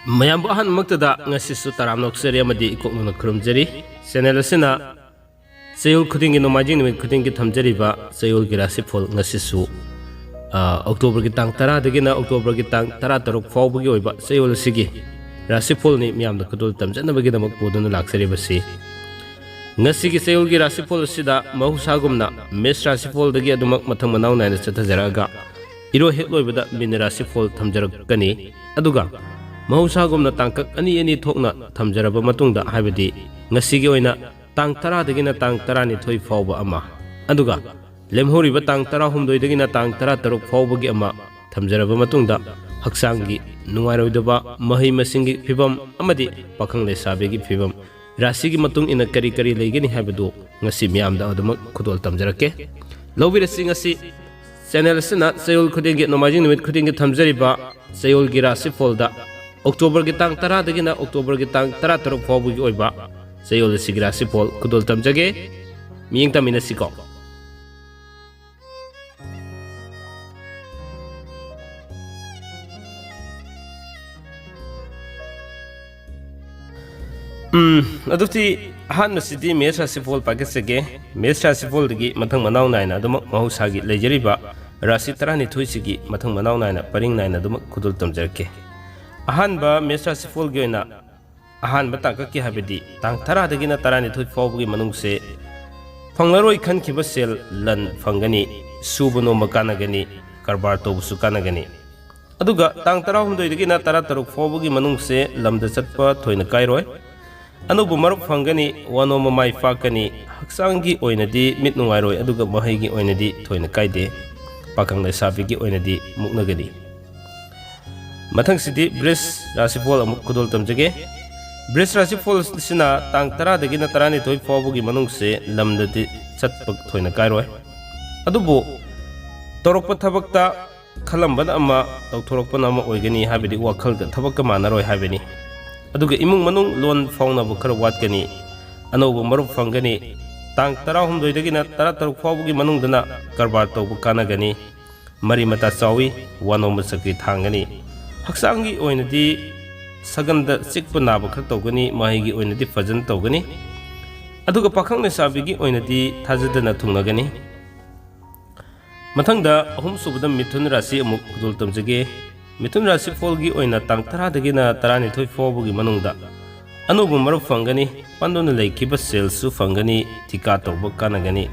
ꯃꯌꯥꯝ ꯑꯍꯟꯃꯛꯇꯗ ꯉꯁꯤꯁꯨ ꯇꯔꯥꯝ ꯅꯣꯛꯆꯔꯤ ꯑꯃꯗꯤ ꯏꯀꯣꯛꯅꯅ ꯈꯨꯔꯨꯝꯖꯔꯤ ꯆꯦꯅꯦꯜ ꯑꯁꯤꯅ ꯆꯌꯣꯜ ꯈꯨꯗꯤꯡꯒꯤ ꯅꯣꯡꯃꯥꯏꯖꯤꯡ ꯅꯨꯃꯤꯠ ꯈꯨꯗꯤꯡꯒꯤ ꯊꯝꯖꯔꯤꯕ ꯆꯌꯣꯜꯒꯤ ꯔꯥꯁꯤꯐꯣꯜ ꯉꯁꯤꯁꯨ ꯑꯣꯛꯇꯣꯕꯔꯒꯤ ꯇꯥꯡ 10ꯗꯒꯤꯅ ꯑꯣꯛꯇꯣꯕꯔꯒꯤ ꯇꯥꯡ 16 ꯐꯥꯎꯕꯒꯤ ꯑꯣꯏꯕ ꯆꯌꯣꯜ ꯑꯁꯤꯒꯤ ꯔꯥꯁꯤꯐꯣꯜꯅꯤ ꯃꯤꯌꯥꯝꯗ ꯈꯨꯗꯣꯜ ꯇꯝꯖꯅꯕꯒꯤꯗꯃꯛ ꯄꯨꯗꯨꯅ ꯂꯥꯛꯆꯔꯤꯕꯁꯤ ꯉꯁꯤꯒꯤ ꯆꯌꯣꯜꯒꯤ ꯔꯥꯁꯤꯐꯣꯜ ꯑꯁꯤꯗ ꯃꯍꯧꯁꯥꯒꯨꯝꯅ ꯃꯦꯁ ꯔꯥꯁꯤꯐꯣꯜꯗꯒꯤ ꯑꯗꯨꯃꯛ ꯃꯊꯪ ꯃꯅꯥꯎ ꯅꯥꯏꯅ ꯆꯠꯊꯖꯔꯛꯑꯒ ꯏꯔꯣ ꯍꯦꯛ ꯂꯣꯏꯕꯗ ꯃꯤꯅ ꯔꯥꯁꯤꯐꯣꯜ ꯊꯝꯖꯔꯛꯀꯅꯤ ꯑꯗꯨꯒ ꯃꯍꯧꯁꯥꯒꯨꯝꯅ ꯇꯥꯡꯀꯛ ꯑꯅꯤ ꯊꯣꯛꯅ ꯊꯝꯖꯔꯕ ꯃꯇꯨꯡꯗ ꯍꯥꯏꯕꯗꯤ ꯉꯁꯤꯒꯤ ꯑꯣꯏꯅ ꯇꯥꯡ 10ꯗꯒꯤꯅ ꯇꯥꯡ 12 ꯐꯥꯎꯕ ꯑꯃ ꯑꯗꯨꯒ ꯂꯦꯝꯍꯧꯔꯤꯕ ꯇꯥꯡ 18ꯗꯒꯤꯅ ꯇꯥꯡ 16 ꯐꯥꯎꯕꯒꯤ ꯑꯃ ꯊꯝꯖꯔꯕ ꯃꯇꯨꯡꯗ ꯍꯛꯆꯥꯡꯒꯤ ꯅꯨꯡꯉꯥꯏꯔꯣꯏꯗꯕ ꯃꯍꯩ ꯃꯁꯤꯡꯒꯤ ꯐꯤꯕꯝ ꯑꯃꯗꯤ ꯄꯥꯈꯪ ꯂꯩꯁꯥꯕꯤꯒꯤ ꯐꯤꯕꯝ ꯔꯥꯁꯤꯒꯤ ꯃꯇꯨꯡ ꯏꯟꯅ ꯀꯔꯤ ꯀꯔꯤ ꯂꯩꯒꯅꯤ ꯍꯥꯏꯕꯗꯨ ꯉꯁꯤ ꯃꯤꯌꯥꯝꯗ ꯑꯗꯨꯃꯛ ꯈꯨꯗꯣꯜ ꯇꯝꯖꯔꯛꯀꯦ ꯂꯧꯕꯤꯔꯁꯤ ꯉꯁꯤ ꯆꯦꯅꯦꯜ ꯑꯁꯤꯅ ꯆꯌꯣꯜ ꯈꯨꯗꯤꯡꯒꯤ ꯅꯣꯡꯃꯥꯏꯖꯤꯡ ꯅꯨꯃꯤꯠ ꯈꯨꯗꯤꯡꯒꯤ ꯊꯝꯖꯔꯤꯕ ꯆꯌꯣꯜꯒꯤ ꯔꯥꯁꯤꯐꯣꯜꯗ ꯑꯣꯛꯇꯣꯕꯔꯒꯤ ꯇꯥꯡ 10ꯗꯒꯤꯅ ꯑꯣꯛꯇꯣꯕꯔꯒꯤ ꯇꯥꯡ 16 ꯐꯥꯎꯕꯒꯤ ꯑꯣꯏꯕ ꯆꯌꯣꯜ ꯑꯁꯤꯒꯤ ꯔꯥꯁꯤꯐꯣꯜ ꯈꯨꯗꯣꯜ ꯇꯝꯖꯒꯦ ꯃꯤꯠꯌꯦꯡ ꯇꯝꯃꯤꯟꯅꯁꯤꯀꯣ ꯑꯗꯨꯗꯤ ꯑꯍꯥꯟꯕꯁꯤꯗꯤ ꯃꯦꯁ ꯔꯥꯁꯤꯐꯣꯜ ꯄꯥꯏꯈꯠꯆꯒꯦ ꯃꯦꯁ ꯔꯥꯁꯤꯐꯣꯜꯗꯒꯤ ꯃꯊꯪ ꯃꯅꯥꯎ ꯅꯥꯏꯅ ꯑꯗꯨꯃꯛ ꯃꯍꯧꯁꯥꯒꯤ ꯂꯩꯖꯔꯤꯕ ꯔꯥꯁꯤ 12ꯁꯤꯒꯤ ꯃꯊꯪ ꯃꯅꯥꯎ ꯅꯥꯏꯅ ꯄꯔꯤꯡ ꯅꯥꯏꯅ ꯑꯗꯨꯃꯛ ꯈꯨꯗꯣꯜ ꯇꯝꯖꯔꯛꯀꯦ ꯑꯍꯥꯟꯕ ꯃꯦꯁ ꯔꯥꯁꯤꯐꯣꯜꯒꯤ ꯑꯣꯏꯅ ꯑꯍꯥꯟꯕ ꯇꯥꯡꯀꯛꯀꯤ ꯍꯥꯏꯕꯗꯤ ꯇꯥꯡ 10ꯗꯒꯤꯅ 12 ꯐꯥꯎꯕꯒꯤ ꯃꯅꯨꯡꯁꯦ ꯐꯪꯂꯔꯣꯏ ꯈꯟꯈꯤꯕ ꯁꯦꯜ ꯂꯟ ꯐꯪꯒꯅꯤ ꯁꯨꯕ ꯅꯣꯝꯕ ꯀꯥꯟꯅꯒꯅꯤ ꯀꯔꯕꯥꯔ ꯇꯧꯕꯁꯨ ꯀꯥꯟꯅꯒꯅꯤ ꯑꯗꯨꯒ ꯇꯥꯡ 18ꯗꯒꯤꯅ 16 ꯐꯥꯎꯕꯒꯤ ꯃꯅꯨꯡꯁꯦ ꯂꯝꯗ ꯆꯠꯄ ꯊꯣꯏꯅ ꯀꯥꯏꯔꯣꯏ ꯑꯅꯧꯕ ꯃꯔꯨꯞ ꯐꯪꯒꯅꯤ ꯋꯥꯅꯣꯝꯕ ꯃꯥꯏ ꯄꯥꯛꯀꯅꯤ ꯍꯛꯆꯥꯡꯒꯤ ꯑꯣꯏꯅꯗꯤ ꯃꯤꯠ ꯅꯨꯡꯉꯥꯏꯔꯣꯏ ꯑꯗꯨꯒ ꯃꯍꯩꯒꯤ ꯑꯣꯏꯅꯗꯤ ꯊꯣꯏꯅ ꯀꯥꯏꯗꯦ ꯄꯥꯈꯪ ꯂꯩꯁꯥꯕꯤꯒꯤ ꯑꯣꯏꯅꯗꯤ ꯃꯨꯛꯅꯒꯅꯤ ꯃꯊꯪꯁꯤꯗꯤ ꯕ꯭ꯔꯤꯖ ꯔꯥꯁꯤꯐꯣꯜ ꯑꯃꯨꯛ ꯈꯨꯗꯣꯜ ꯇꯝꯖꯒꯦ ꯕ꯭ꯔꯤꯖ ꯔꯥꯁꯤꯐꯣꯜ ꯑꯁꯤꯅ ꯇꯥꯡ 10ꯗꯒꯤꯅ 12 ꯐꯥꯎꯕꯒꯤ ꯃꯅꯨꯡꯁꯦ ꯂꯝꯗꯗꯤ ꯆꯠꯄ ꯊꯣꯏꯅ ꯀꯥꯏꯔꯣꯏ ꯑꯗꯨꯕꯨ ꯇꯧꯔꯛꯄ ꯊꯕꯛꯇ ꯈꯜꯂꯝꯕꯅ ꯑꯃ ꯇꯧꯊꯣꯔꯛꯄꯅ ꯑꯃ ꯑꯣꯏꯒꯅꯤ ꯍꯥꯏꯕꯗꯤ ꯋꯥꯈꯜꯒ ꯊꯕꯛꯀ ꯃꯥꯟꯅꯔꯣꯏ ꯍꯥꯏꯕꯅꯤ ꯑꯗꯨꯒ ꯏꯃꯨꯡ ꯃꯅꯨꯡ ꯂꯣꯟ ꯐꯥꯎꯅꯕ ꯈꯔ ꯋꯥꯠꯀꯅꯤ ꯑꯅꯧꯕ ꯃꯔꯨꯞ ꯐꯪꯒꯅꯤ ꯇꯥꯡ 16ꯗꯒꯤꯅ 16 ꯐꯥꯎꯕꯒꯤ ꯃꯅꯨꯡꯗꯅ ꯀꯔꯕꯥꯔ ꯇꯧꯕ ꯀꯥꯟꯅꯒꯅꯤ ꯃꯔꯤ ꯃꯇꯥ ꯆꯥꯎꯏ ꯋꯥꯅꯣꯝꯕ ꯆꯀ꯭ꯔꯤ ꯊꯥꯡꯒꯅꯤ ꯍꯛꯆꯥꯡꯒꯤ ꯑꯣꯏꯅꯗꯤ ꯁꯒꯟꯗ ꯆꯤꯛꯄ ꯅꯥꯕ ꯈꯔ ꯇꯧꯒꯅꯤ ꯃꯍꯩꯒꯤ ꯑꯣꯏꯅꯗꯤ ꯐꯖꯅ ꯇꯧꯒꯅꯤ ꯑꯗꯨꯒ ꯄꯥꯈꯪ ꯂꯩꯁꯥꯕꯤꯒꯤ ꯑꯣꯏꯅꯗꯤ ꯊꯥꯖꯗꯅ ꯊꯨꯡꯅꯒꯅꯤ ꯃꯊꯪꯗ ꯑꯍꯨꯝꯁꯨꯕꯗ ꯃꯤꯊꯨꯟ ꯔꯥꯁꯤ ꯑꯃꯨꯛ ꯈꯨꯗꯣꯜ ꯇꯝꯖꯒꯦ ꯃꯤꯊꯨꯟ ꯔꯥꯁꯤꯐꯣꯜꯒꯤ ꯑꯣꯏꯅ ꯇꯥꯡ 10ꯗꯒꯤꯅ 12 ꯐꯥꯎꯕꯒꯤ ꯃꯅꯨꯡꯗ ꯑꯅꯧꯕ ꯃꯔꯨꯞ ꯐꯪꯒꯅꯤ ꯄꯟꯗꯨꯅ ꯂꯩꯈꯤꯕ ꯁꯦꯜꯁꯨ ꯐꯪꯒꯅꯤ ꯊꯤꯀꯥ ꯇꯧꯕ ꯀꯥꯟꯅꯒꯅꯤ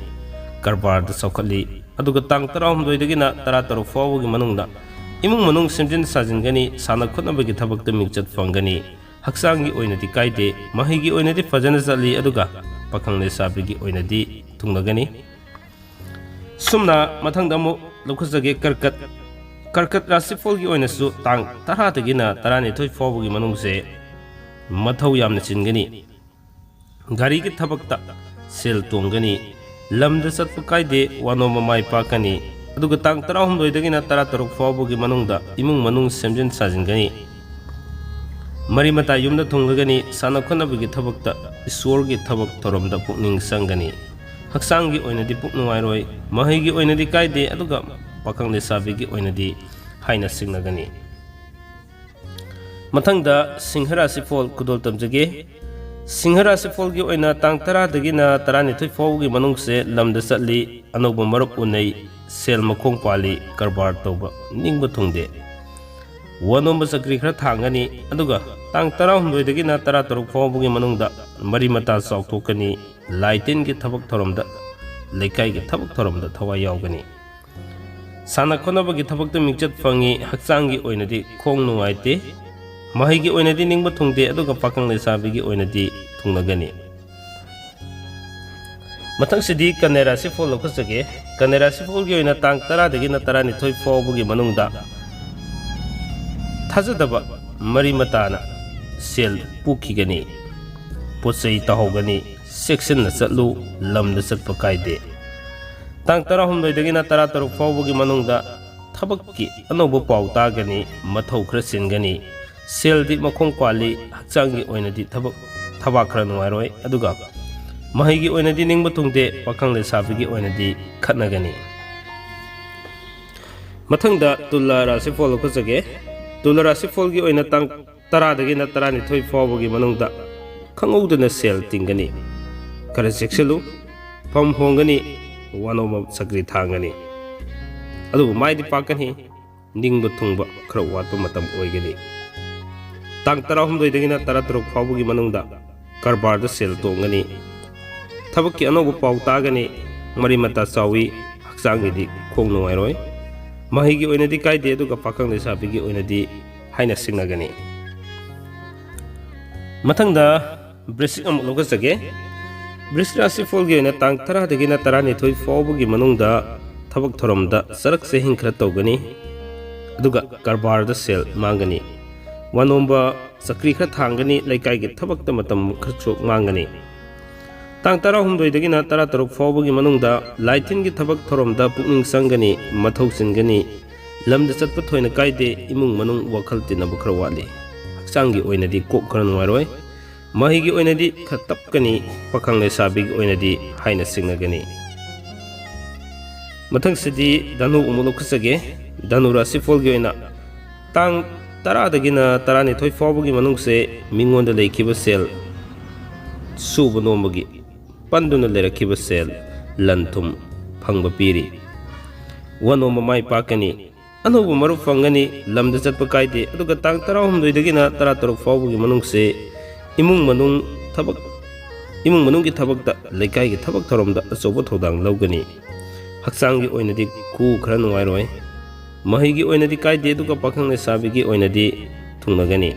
ꯀꯔꯕꯥꯔꯗ ꯆꯥꯎꯈꯠꯂꯤ ꯑꯗꯨꯒ ꯇꯥꯡ 16ꯗꯒꯤꯅ 16 ꯐꯥꯎꯕꯒꯤ ꯃꯅꯨꯡꯗ ꯏꯃꯨꯡ ꯃꯅꯨꯡ ꯁꯦꯝꯖꯤꯟ ꯁꯥꯖꯤꯟꯒꯅꯤ ꯁꯥꯟꯅ ꯈꯣꯠꯅꯕꯒꯤ ꯊꯕꯛꯇ ꯃꯤꯡꯆꯠ ꯐꯪꯒꯅꯤ ꯍꯛꯆꯥꯡꯒꯤ ꯑꯣꯏꯅꯗꯤ ꯀꯥꯏꯗꯦ ꯃꯍꯩꯒꯤ ꯑꯣꯏꯅꯗꯤ ꯐꯖꯅ ꯆꯠꯂꯤ ꯑꯗꯨꯒ ꯄꯥꯈꯪ ꯂꯩꯁꯥꯕꯤꯒꯤ ꯑꯣꯏꯅꯗꯤ ꯊꯨꯡꯅꯒꯅꯤ ꯁꯨꯝꯅ ꯃꯊꯪꯗ ꯑꯃꯨꯛ ꯂꯧꯈꯠꯆꯒꯦ ꯀꯔꯀꯠ ꯔꯥꯁꯤꯐꯣꯜꯒꯤ ꯑꯣꯏꯅꯁꯨ ꯇꯥꯡ 10ꯗꯒꯤꯅ 12 ꯐꯥꯎꯕꯒꯤ ꯃꯅꯨꯡꯁꯦ ꯃꯊꯧ ꯌꯥꯝꯅ ꯆꯤꯟꯒꯅꯤ ꯒꯥꯔꯤꯒꯤ ꯊꯕꯛꯇ ꯁꯦꯜ ꯇꯣꯡꯒꯅꯤ ꯂꯝꯗ ꯆꯠꯄ ꯀꯥꯏꯗꯦ ꯋꯥꯅꯣꯝꯕ ꯃꯥꯏ ꯄꯥꯛꯀꯅꯤ ꯑꯗꯨꯒ ꯇꯥꯡ 18ꯗꯒꯤꯅ 16 ꯐꯥꯎꯕꯒꯤ ꯃꯅꯨꯡꯗ ꯏꯃꯨꯡ ꯃꯅꯨꯡ ꯁꯦꯝꯖꯤꯟ ꯁꯥꯖꯤꯟꯒꯅꯤ ꯃꯔꯤ ꯃꯇꯥ ꯌꯨꯝꯗ ꯊꯨꯡꯂꯒꯅꯤ ꯁꯥꯟꯅ ꯈꯣꯠꯅꯕꯒꯤ ꯊꯕꯛꯇ ꯏꯁꯣꯔꯒꯤ ꯊꯕꯛ ꯊꯧꯔꯝꯗ ꯄꯨꯛꯅꯤꯡ ꯆꯪꯒꯅꯤ ꯍꯛꯆꯥꯡꯒꯤ ꯑꯣꯏꯅꯗꯤ ꯄꯨꯛ ꯅꯨꯡꯉꯥꯏꯔꯣꯏ ꯃꯍꯩꯒꯤ ꯑꯣꯏꯅꯗꯤ ꯀꯥꯏꯗꯦ ꯑꯗꯨꯒ ꯄꯥꯈꯪ ꯂꯩꯁꯥꯕꯤꯒꯤ ꯑꯣꯏꯅꯗꯤ ꯍꯥꯏꯅ ꯁꯤꯡꯅꯒꯅꯤ ꯃꯊꯪꯗ ꯁꯤꯡꯍ ꯔꯥꯁꯤꯐꯣꯜ ꯈꯨꯗꯣꯜ ꯇꯝꯖꯒꯦ ꯁꯤꯡꯍ ꯔꯥꯁꯤꯐꯣꯜꯒꯤ ꯑꯣꯏꯅ ꯇꯥꯡ 10ꯗꯒꯤꯅ 12 ꯐꯥꯎꯕꯒꯤ ꯃꯅꯨꯡꯁꯦ ꯂꯝꯗ ꯆꯠꯂꯤ ꯑꯅꯧꯕ ꯃꯔꯨꯞ ꯎꯅꯩ ꯁꯦꯜ ꯃꯈꯣꯡ ꯄꯥꯜꯂꯤ ꯀꯔꯕꯥꯔ ꯇꯧꯕ ꯅꯤꯡꯕ ꯊꯨꯡꯗꯦ ꯋꯥꯅꯣꯝꯕ ꯆꯀ꯭ꯔꯤ ꯈꯔ ꯊꯥꯡꯒꯅꯤ ꯑꯗꯨꯒ ꯇꯥꯡ 18ꯗꯒꯤꯅ 16 ꯐꯥꯎꯕꯒꯤ ꯃꯅꯨꯡꯗ ꯃꯔꯤ ꯃꯇꯥ ꯆꯥꯎꯊꯣꯛꯀꯅꯤ ꯂꯥꯏ ꯇꯤꯟꯒꯤ ꯊꯕꯛ ꯊꯧꯔꯝꯗ ꯂꯩꯀꯥꯏꯒꯤ ꯊꯕꯛ ꯊꯧꯔꯝꯗ ꯊꯋꯥꯏ ꯌꯥꯎꯒꯅꯤ ꯁꯥꯟꯅ ꯈꯣꯠꯅꯕꯒꯤ ꯊꯕꯛꯇ ꯃꯤꯡꯆꯠ ꯐꯪꯏ ꯍꯛꯆꯥꯡꯒꯤ ꯑꯣꯏꯅꯗꯤ ꯈꯣꯡ ꯅꯨꯡꯉꯥꯏꯇꯦ ꯃꯍꯩꯒꯤ ꯑꯣꯏꯅꯗꯤ ꯅꯤꯡꯕ ꯊꯨꯡꯗꯦ ꯑꯗꯨꯒ ꯄꯥꯈꯪ ꯂꯩꯁꯥꯕꯤꯒꯤ ꯑꯣꯏꯅꯗꯤ ꯊꯨꯡꯅꯒꯅꯤ ꯃꯊꯪꯁꯤꯗꯤ ꯀꯟꯌꯥ ꯔꯥꯁꯤꯐꯣꯜ ꯂꯧꯈꯠꯆꯒꯦ ꯀꯟꯌꯥ ꯔꯥꯁꯤꯐꯣꯜꯒꯤ ꯑꯣꯏꯅ ꯇꯥꯡ 10ꯗꯒꯤꯅ 12 ꯐꯥꯎꯕꯒꯤ ꯃꯅꯨꯡꯗ ꯊꯥꯖꯗꯕ ꯃꯔꯤ ꯃꯇꯥꯅ ꯁꯦꯜ ꯄꯨꯈꯤꯒꯅꯤ ꯄꯣꯠꯆꯩ ꯇꯥꯍꯧꯒꯅꯤ ꯆꯦꯛꯁꯤꯟꯅ ꯆꯠꯂꯨ ꯂꯝꯗ ꯆꯠꯄ ꯀꯥꯏꯗꯦ ꯇꯥꯡ 18ꯗꯒꯤꯅ 16 ꯐꯥꯎꯕꯒꯤ ꯃꯅꯨꯡꯗ ꯊꯕꯛꯀꯤ ꯑꯅꯧꯕ ꯄꯥꯎ ꯇꯥꯒꯅꯤ ꯃꯊꯧ ꯈꯔ ꯆꯤꯟꯒꯅꯤ ꯁꯦꯜꯗꯤ ꯃꯈꯣꯡ ꯄꯥꯜꯂꯤ ꯍꯛꯆꯥꯡꯒꯤ ꯑꯣꯏꯅꯗꯤ ꯊꯕꯛ ꯈꯔ ꯅꯨꯡꯉꯥꯏꯔꯣꯏ ꯑꯗꯨꯒ ꯃꯍꯩꯒꯤ ꯑꯣꯏꯅꯗꯤ ꯅꯤꯡꯕ ꯊꯨꯡꯗꯦ ꯄꯥꯈꯪ ꯂꯩꯁꯥꯕꯤꯒꯤ ꯑꯣꯏꯅꯗꯤ ꯈꯠꯅꯒꯅꯤ ꯃꯊꯪꯗ ꯇꯨꯂꯥ ꯔꯥꯁꯤꯐꯣꯜ ꯂꯧꯈꯠꯆꯒꯦ ꯇꯨꯂꯥ ꯔꯥꯁꯤꯐꯣꯜꯒꯤ ꯑꯣꯏꯅ ꯇꯥꯡ ꯇꯔꯥꯗꯒꯤꯅ ꯇꯔꯥꯅꯤꯊꯣꯏ ꯐꯥꯎꯕꯒꯤ ꯃꯅꯨꯡꯗ ꯈꯪꯍꯧꯗꯅ ꯁꯦꯜ ꯇꯤꯡꯒꯅꯤ, ꯈꯔ ꯆꯦꯛꯁꯤꯜꯂꯨ, ꯐꯝ ꯍꯣꯡꯒꯅꯤ, ꯋꯥꯅꯣꯝꯕ ꯆꯀ꯭ꯔꯤ ꯊꯥꯡꯒꯅꯤ, ꯑꯗꯨꯕꯨ ꯃꯥꯏꯗꯤ ꯄꯥꯛꯀꯅꯤ, ꯅꯤꯡꯕ ꯊꯨꯡꯕ ꯈꯔ ꯋꯥꯠꯄ ꯃꯇꯝ ꯑꯣꯏꯒꯅꯤ꯫ ꯇꯥꯡ 16ꯗꯒꯤꯅ 16 ꯐꯥꯎꯕꯒꯤ ꯃꯅꯨꯡꯗ ꯀꯔꯕꯥꯔꯗ ꯁꯦꯜ ꯇꯣꯡꯒꯅꯤ, ꯊꯕꯛꯀꯤ ꯑꯅꯧꯕ ꯄꯥꯎ ꯇꯥꯒꯅꯤ, ꯃꯔꯤ ꯃꯇꯥ ꯆꯥꯎꯏ, ꯍꯛꯆꯥꯡꯒꯤꯗꯤ ꯈꯣꯡ ꯅꯨꯡꯉꯥꯏꯔꯣꯏ, ꯃꯍꯩꯒꯤ ꯑꯣꯏꯅꯗꯤ ꯀꯥꯏꯗꯦ, ꯑꯗꯨꯒ ꯄꯥꯈꯪ ꯂꯩꯁꯥꯕꯤꯒꯤ ꯑꯣꯏꯅꯗꯤ ꯍꯥꯏꯅ ꯁꯤꯡꯅꯒꯅꯤ꯫ ꯃꯊꯪꯗ ꯕ꯭ꯔꯤꯁꯤꯛ ꯑꯃꯨꯛ ꯂꯧꯈꯠꯆꯒꯦ꯫ ꯕ꯭ꯔꯤꯁꯤꯛ ꯔꯥꯁꯤꯐꯣꯜꯒꯤ ꯑꯣꯏꯅ ꯇꯥꯡ 10ꯗꯒꯤꯅ 12 ꯐꯥꯎꯕꯒꯤ ꯃꯅꯨꯡꯗ ꯊꯕꯛ ꯊꯧꯔꯝꯗ ꯆꯔꯛ ꯆꯍꯤꯡꯈꯔ ꯇꯧꯒꯅꯤ, ꯑꯗꯨꯒ ꯀꯔꯕꯥꯔꯗ ꯁꯦꯜ ꯃꯥꯡꯒꯅꯤ, ꯋꯥꯅꯣꯝꯕ ꯆꯀ꯭ꯔꯤ ꯈꯔ ꯊꯥꯡꯒꯅꯤ, ꯂꯩꯀꯥꯏꯒꯤ ꯊꯕꯛꯇ ꯃꯇꯝ ꯈꯔꯁꯨ ꯃꯥꯡꯒꯅꯤ꯫ ꯇꯥꯡ 13ꯗꯒꯤꯅ 16 ꯐꯥꯎꯕꯒꯤ ꯃꯅꯨꯡꯗ ꯂꯥꯏꯇꯤꯟꯒꯤ ꯊꯕꯛ ꯊꯧꯔꯝꯗ ꯄꯨꯛꯅꯤꯡ ꯆꯪꯒꯅꯤ, ꯃꯊꯧ ꯆꯤꯟꯒꯅꯤ, ꯂꯝꯗ ꯆꯠꯄ ꯊꯣꯏꯅ ꯀꯥꯏꯗꯦ, ꯏꯃꯨꯡ ꯃꯅꯨꯡ ꯋꯥꯈꯜ ꯇꯤꯟꯅꯕ ꯈꯔ ꯋꯥꯠꯂꯤ, ꯍꯛꯆꯥꯡꯒꯤ ꯑꯣꯏꯅꯗꯤ ꯀꯣꯛ ꯈꯔ ꯅꯨꯡꯉꯥꯏꯔꯣꯏ, ꯃꯍꯩꯒꯤ ꯑꯣꯏꯅꯗꯤ ꯈꯔ ꯇꯞꯀꯅꯤ, ꯄꯥꯈꯪ ꯂꯩꯁꯥꯕꯤꯒꯤ ꯑꯣꯏꯅꯗꯤ ꯍꯥꯏꯅ ꯁꯤꯡꯅꯒꯅꯤ꯫ ꯃꯊꯪꯁꯤꯗꯤ ꯙꯅꯨ ꯑꯃꯨꯛ ꯂꯧꯈꯠꯆꯒꯦ꯫ ꯙꯅꯨ ꯔꯥꯁꯤꯐꯣꯜꯒꯤ ꯑꯣꯏꯅ ꯇꯥꯡ 10ꯗꯒꯤꯅ 12 ꯐꯥꯎꯕꯒꯤ ꯃꯅꯨꯡꯁꯦ ꯃꯤꯉꯣꯟꯗ ꯂꯩꯈꯤꯕ ꯁꯦꯜ, ꯁꯨꯕ ꯅꯣꯝꯕꯒꯤ ꯄꯟꯗꯨꯅ ꯂꯩꯔꯛꯈꯤꯕ ꯁꯦꯜ, ꯂꯟ ꯊꯨꯝ ꯐꯪꯕ ꯄꯤꯔꯤ, ꯋꯥꯅꯣꯝꯕ ꯃꯥꯏ ꯄꯥꯛꯀꯅꯤ, ꯑꯅꯧꯕ ꯃꯔꯨꯞ ꯐꯪꯒꯅꯤ, ꯂꯝꯗ ꯆꯠꯄ ꯀꯥꯏꯗꯦ, ꯑꯗꯨꯒ ꯇꯥꯡ 18ꯗꯒꯤ나 16 ꯐꯥꯎꯕꯒꯤ ꯃꯅꯨꯡꯁꯦ ꯏꯃꯨꯡ ꯃꯅꯨꯡꯒꯤ ꯊꯕꯛꯇ, ꯂꯩꯀꯥꯏꯒꯤ ꯊꯕꯛ ꯊꯧꯔꯝꯗ ꯑꯆꯧꯕ ꯊꯧꯗꯥꯡ ꯂꯧꯒꯅꯤ, ꯍꯛꯆꯥꯡꯒꯤ ꯑꯣꯏꯅꯗꯤ ꯈꯨ ꯈꯔ ꯅꯨꯡꯉꯥꯏꯔꯣꯏ, ꯃꯍꯩꯒꯤ ꯑꯣꯏꯅꯗꯤ ꯀꯥꯏꯗꯦ, ꯑꯗꯨꯒ ꯄꯥꯈꯪ ꯂꯩꯁꯥꯕꯤꯒꯤ ꯑꯣꯏꯅꯗꯤ ꯊꯨꯡꯅꯒꯅꯤ꯫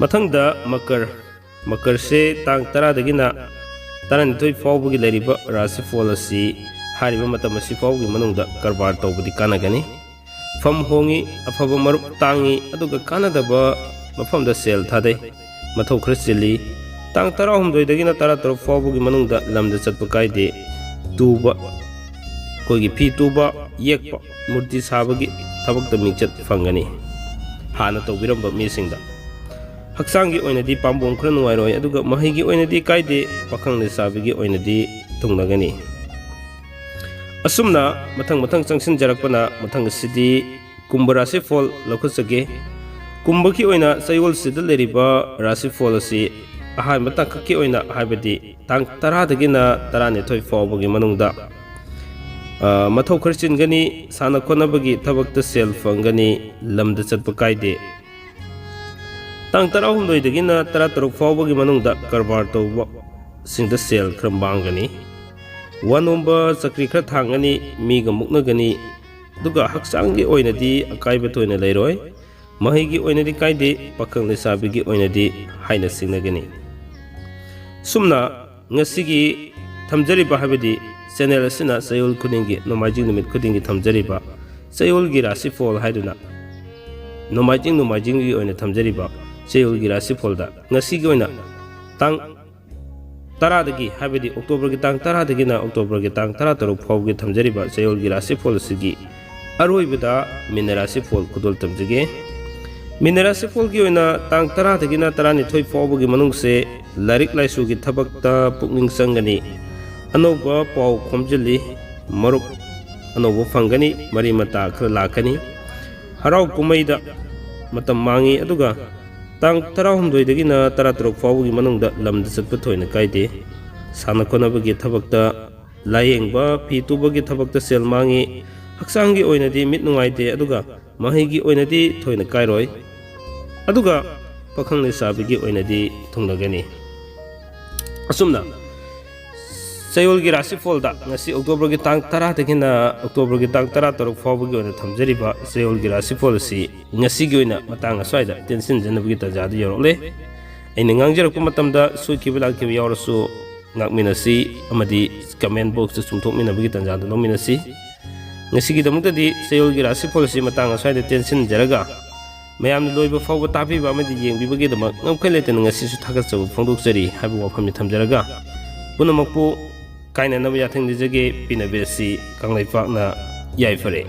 ꯃꯊꯪꯗ ꯃꯀꯔꯁꯦ ꯇꯥꯡ 10ꯗꯒꯤꯅ 12 ꯐꯥꯎꯕꯒꯤ ꯂꯩꯔꯤꯕ ꯔꯥꯁꯤꯐꯣꯜ ꯑꯁꯤ ꯍꯥꯏꯔꯤꯕ ꯃꯇꯝ ꯑꯁꯤ ꯐꯥꯎꯕꯒꯤ ꯃꯅꯨꯡꯗ ꯀꯔꯕꯥꯔ ꯇꯧꯕꯗꯤ ꯀꯥꯟꯅꯒꯅꯤ, ꯐꯝ ꯍꯣꯡꯉꯤ, ꯑꯐꯕ ꯃꯔꯨꯞ ꯇꯥꯡꯉꯤ, ꯑꯗꯨꯒ ꯀꯥꯟꯅꯗꯕ ꯃꯐꯝꯗ ꯁꯦꯜ ꯊꯥꯗꯩ, ꯃꯊꯧꯈꯔ ꯆꯤꯜꯂꯤ꯫ ꯇꯥꯡ 18ꯗꯒꯤꯅ 16 ꯐꯥꯎꯕꯒꯤ ꯃꯅꯨꯡꯗ ꯂꯝꯗ ꯆꯠꯄ ꯀꯥꯏꯗꯦ, ꯇꯨꯕ, ꯑꯩꯈꯣꯏꯒꯤ ꯐꯤ ꯇꯨꯕ, ꯌꯦꯛꯄ, ꯃꯨꯔꯇꯤ ꯁꯥꯕꯒꯤ ꯊꯕꯛꯇ ꯃꯤꯡꯆꯠ ꯐꯪꯒꯅꯤ, ꯍꯥꯟꯅ ꯇꯧꯕꯤꯔꯝꯕ ꯃꯤꯁꯤꯡꯗ꯫ ꯍꯛꯆꯥꯡꯒꯤ ꯑꯣꯏꯅꯗꯤ ꯄꯥꯝꯕꯣꯝ ꯈꯔ ꯅꯨꯡꯉꯥꯏꯔꯣꯏ, ꯑꯗꯨꯒ ꯃꯍꯩꯒꯤ ꯑꯣꯏꯅꯗꯤ ꯀꯥꯏꯗꯦ, ꯄꯥꯈꯪ ꯂꯩꯁꯥꯕꯤꯒꯤ ꯑꯣꯏꯅꯗꯤ ꯊꯨꯡꯅꯒꯅꯤ꯫ ꯑꯁꯨꯝꯅ ꯃꯊꯪ ꯆꯪꯁꯤꯟꯖꯔꯛꯄꯅ ꯃꯊꯪ ꯑꯁꯤꯗꯤ ꯀꯨꯝꯚ ꯔꯥꯁꯤꯐꯣꯜ ꯂꯧꯈꯠꯆꯒꯦ꯫ ꯀꯨꯝꯚꯒꯤ ꯑꯣꯏꯅ ꯆꯌꯣꯜꯁꯤꯗ ꯂꯩꯔꯤꯕ ꯔꯥꯁꯤꯐꯣꯜ ꯑꯁꯤ ꯑꯍꯥꯟꯕ ꯇꯥꯡꯀꯛꯀꯤ ꯑꯣꯏꯅ, ꯍꯥꯏꯕꯗꯤ ꯇꯥꯡ 10ꯗꯒꯤꯅ 12 ꯐꯥꯎꯕꯒꯤ ꯃꯅꯨꯡꯗ ꯃꯊꯧ ꯈꯔ ꯆꯤꯟꯒꯅꯤ, ꯁꯥꯟꯅ ꯈꯣꯠꯅꯕꯒꯤ ꯊꯕꯛꯇ ꯁꯦꯜ ꯐꯪꯒꯅꯤ, ꯂꯝꯗ ꯆꯠꯄ ꯀꯥꯏꯗꯦ꯫ ꯇꯥꯡ 18ꯗꯒꯤꯅ 16 ꯐꯥꯎꯕꯒꯤ ꯃꯅꯨꯡꯗ ꯀꯔꯕꯥꯔ ꯇꯧꯕꯁꯤꯡꯗ ꯁꯦꯜ ꯈꯔ ꯃꯥꯡꯒꯅꯤ, ꯋꯥꯅꯣꯝꯕ ꯆꯀ꯭ꯔꯤ ꯈꯔ ꯊꯥꯡꯒꯅꯤ, ꯃꯤꯒ ꯃꯨꯛꯅꯒꯅꯤ, ꯑꯗꯨꯒ ꯍꯛꯆꯥꯡꯒꯤ ꯑꯣꯏꯅꯗꯤ ꯑꯀꯥꯏꯕ ꯊꯣꯏꯅ ꯂꯩꯔꯣꯏ, ꯃꯍꯩꯒꯤ ꯑꯣꯏꯅꯗꯤ ꯀꯥꯏꯗꯦ, ꯄꯥꯈꯪ ꯂꯩꯁꯥꯕꯤꯒꯤ ꯑꯣꯏꯅꯗꯤ ꯍꯥꯏꯅ ꯁꯤꯡꯅꯒꯅꯤ꯫ ꯁꯨꯝꯅ ꯉꯁꯤꯒꯤ ꯊꯝꯖꯔꯤꯕ, ꯍꯥꯏꯕꯗꯤ ꯆꯦꯅꯦꯜ ꯑꯁꯤꯅ ꯆꯌꯣꯜ ꯈꯨꯗꯤꯡꯒꯤ ꯅꯣꯡꯃꯥꯏꯖꯤꯡ ꯅꯨꯃꯤꯠ ꯈꯨꯗꯤꯡꯒꯤ ꯊꯝꯖꯔꯤꯕ ꯆꯌꯣꯜꯒꯤ ꯔꯥꯁꯤꯐꯣꯜ ꯍꯥꯏꯗꯨꯅ ꯅꯣꯡꯃꯥꯏꯖꯤꯡꯒꯤ ꯑꯣꯏꯅ ꯊꯝꯖꯔꯤꯕ ꯆꯌꯣꯜꯒꯤ ꯔꯥꯁꯤꯐꯣꯜꯗ ꯉꯁꯤꯒꯤ ꯑꯣꯏꯅ ꯇꯥꯡ 10ꯗꯒꯤ, ꯍꯥꯏꯕꯗꯤ ꯑꯣꯛꯇꯣꯕꯔꯒꯤ ꯇꯥꯡ 10ꯗꯒꯤꯅ ꯑꯣꯛꯇꯣꯕꯔꯒꯤ ꯇꯥꯡ 16 ꯐꯥꯎꯕꯒꯤ ꯊꯝꯖꯔꯤꯕ ꯆꯌꯣꯜꯒꯤ ꯔꯥꯁꯤꯐꯣꯜ ꯑꯁꯤꯒꯤ ꯑꯔꯣꯏꯕꯗ ꯃꯤꯅ ꯔꯥꯁꯤꯐꯣꯜ ꯈꯨꯗꯣꯜ ꯇꯝꯖꯒꯦ꯫ ꯃꯤꯅ ꯔꯥꯁꯤꯐꯣꯜꯒꯤ ꯑꯣꯏꯅ ꯇꯥꯡ 10ꯗꯒꯤꯅ 12 ꯐꯥꯎꯕꯒꯤ ꯃꯅꯨꯡꯁꯦ ꯂꯥꯏꯔꯤꯛ ꯂꯥꯏꯁꯨꯒꯤ ꯊꯕꯛꯇ ꯄꯨꯛꯅꯤꯡ ꯆꯪꯒꯅꯤ, ꯑꯅꯧꯕ ꯄꯥꯎ ꯈꯣꯝꯖꯤꯜꯂꯤ, ꯃꯔꯨꯞ ꯑꯅꯧꯕ ꯐꯪꯒꯅꯤ, ꯃꯔꯤ ꯃꯇꯥ ꯈꯔ ꯂꯥꯛꯀꯅꯤ, ꯍꯔꯥꯎ ꯀꯨꯝꯍꯩꯗ ꯃꯇꯝ ꯃꯥꯡꯉꯤ, ꯑꯗꯨꯒ ꯇꯥꯡ 18ꯗꯒꯤꯅ 16 ꯐꯥꯎꯕꯒꯤ ꯃꯅꯨꯡꯗ ꯂꯝꯗ ꯆꯠꯄ ꯊꯣꯏꯅ ꯀꯥꯏꯗꯦ, ꯁꯥꯟꯅ ꯈꯣꯠꯅꯕꯒꯤ ꯊꯕꯛꯇ, ꯂꯥꯏꯌꯦꯡꯕ, ꯐꯤ ꯇꯨꯕꯒꯤ ꯊꯕꯛꯇ ꯁꯦꯜ ꯃꯥꯡꯉꯤ, ꯍꯛꯆꯥꯡꯒꯤ ꯑꯣꯏꯅꯗꯤ ꯃꯤꯠ ꯅꯨꯡꯉꯥꯏꯇꯦ, ꯑꯗꯨꯒ ꯃꯍꯩꯒꯤ ꯑꯣꯏꯅꯗꯤ ꯊꯣꯏꯅ ꯀꯥꯏꯔꯣꯏ, ꯑꯗꯨꯒ ꯄꯥꯈꯪ ꯂꯩꯁꯥꯕꯤꯒꯤ ꯑꯣꯏꯅꯗꯤ ꯊꯨꯡꯅꯒꯅꯤ꯫ ꯑꯁꯨꯝꯅ ꯆꯌꯣꯜꯒꯤ ꯔꯥꯁꯤꯐꯣꯜꯗ ꯉꯁꯤ ꯑꯣꯛꯇꯣꯕꯔꯒꯤ ꯇꯥꯡ 10ꯗꯒꯤꯅ ꯑꯣꯛꯇꯣꯕꯔꯒꯤ ꯇꯥꯡ 16 ꯐꯥꯎꯕꯒꯤ ꯑꯣꯏꯅ ꯊꯝꯖꯔꯤꯕ ꯆꯌꯣꯜꯒꯤ ꯔꯥꯁꯤꯐꯣꯜ ꯑꯁꯤ ꯉꯁꯤꯒꯤ ꯑꯣꯏꯅ ꯃꯇꯥꯡ ꯑꯁ꯭ꯋꯥꯏꯗ ꯇꯦꯟꯁꯤꯟꯖꯅꯕꯒꯤ ꯇꯥꯟꯖꯥꯗꯨ ꯌꯧꯔꯛꯂꯦ꯫ ꯑꯩꯅ ꯉꯥꯡꯖꯔꯛꯄ ꯃꯇꯝꯗ ꯁꯣꯏꯈꯤꯕ ꯂꯥꯛꯈꯤꯕ ꯌꯥꯎꯔꯁꯨ ꯉꯥꯛꯃꯤꯟꯅꯁꯤ, ꯑꯃꯗꯤ ꯀꯃꯦꯟ ꯕꯣꯛꯁꯇ ꯆꯨꯝꯊꯣꯛꯃꯤꯟꯅꯕꯒꯤ ꯇꯥꯟꯖꯥꯗꯨ ꯂꯧꯃꯤꯟꯅꯁꯤ꯫ ꯉꯁꯤꯒꯤꯗꯃꯛꯇꯗꯤ ꯆꯌꯣꯜꯒꯤ ꯔꯥꯁꯤꯐꯣꯜ ꯑꯁꯤ ꯃꯇꯥꯡ ꯑꯁ꯭ꯋꯥꯏꯗ ꯇꯦꯟꯁꯤꯟꯖꯔꯒ ꯃꯌꯥꯝꯅ ꯂꯣꯏꯕ ꯐꯥꯎꯕ ꯇꯥꯕꯤꯕ ꯑꯃꯗꯤ ꯌꯦꯡꯕꯤꯕꯒꯤꯗꯃꯛ ꯉꯝꯈꯩ ꯂꯩꯇꯅ ꯉꯁꯤꯁꯨ ꯊꯥꯒꯠꯆꯕ ꯐꯣꯡꯗꯣꯛꯆꯔꯤ ꯍꯥꯏꯕ ꯋꯥꯐꯝꯅꯤ ꯊꯝꯖꯔꯒ ꯄꯨꯝꯅꯃꯛꯄꯨ ꯀꯥꯏꯅꯅꯕ ꯌꯥꯊꯪ ꯅꯤꯖꯒꯦ꯫ ꯄꯤꯅꯕꯤ ꯑꯁꯤ ꯀꯪꯂꯩꯄꯥꯛꯅ ꯌꯥꯏꯐꯔꯦ꯫